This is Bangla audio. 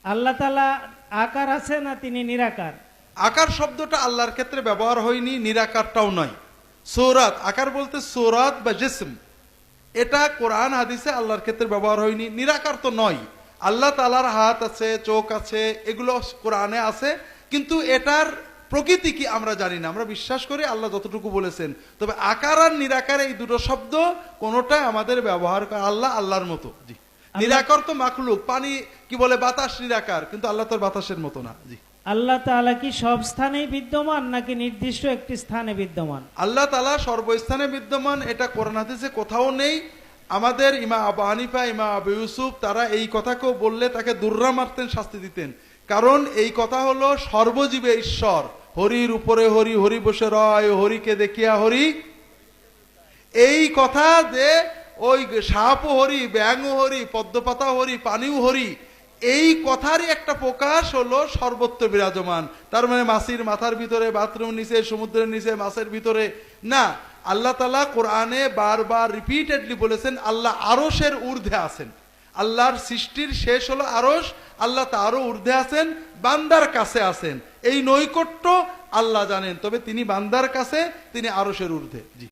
আল্লাহ তাআলা আকার আছে না তিনি নিরাকার? আকার শব্দটা আল্লাহর ক্ষেত্রে ব্যবহার হয়নি, নিরাকারটাও নয়। সূরাত, আকার বলতে সূরাত বা জিসম, এটা কোরআন হাদিসে আল্লাহর ক্ষেত্রে ব্যবহার হয়নি। নিরাকার তো নয়, আল্লাহ তাআলার হাত আছে, চোখ আছে, এগুলো কোরআনে আছে, কিন্তু এটার প্রকৃতি কি আমরা জানি না। আমরা বিশ্বাস করি আল্লাহ যতটুকু বলেছেন। তবে আকার আর নিরাকার এই দুটো শব্দ কোনোটাই আমাদের ব্যবহার করা আল্লাহ আল্লাহর মতো। জি, নিরাকার তো মাখলুক, পানি কি বলে বাতাস নিরাকার, কিন্তু আল্লাহ তোর বাতাসের মতো না। জি, আল্লাহ তাআলা কি সব স্থানেই বিদ্যমান নাকি নির্দিষ্ট একটি স্থানে বিদ্যমান? আল্লাহ তাআলা সর্বস্থানে বিদ্যমান, এটা কোরআন হাদিসে কোথাও নেই। আমাদের ইমাম আবু হানিফা, ইমাম আবু ইউসুফ তারা এই কথাকেও বললে তাকে দুর্রা মারতেন, শাস্তি দিতেন। কারণ এই কথা হলো সর্বজীবে ঈশ্বর, হরির উপরে হরি, হরি বসে রয়, হরিকে দেখিয়া হরি। এই কথা যে ওই সাপ হরি, ব্যাঙ হরি, পদ্মপাতা হরি, পানিও হরি, এই কথারই একটা প্রকাশ হলো সর্বত্র বিরাজমান। তার মানে মাছির মাথার ভিতরে, বাথরুম নিচে, সমুদ্রের নিচে, মাছের ভিতরে না। আল্লাহ তাআলা কোরআনে বারবার রিপিটেডলি বলেছেন আল্লাহ আরশের ঊর্ধ্বে আছেন। আল্লাহর সৃষ্টির শেষ হলো আরশ, আল্লাহ তারও ঊর্ধ্বে আছেন, বান্দার কাছে আছেন। এই নৈকট্য আল্লাহ জানেন, তবে তিনি বান্দার কাছে, তিনি আরশের ঊর্ধ্বে। জি।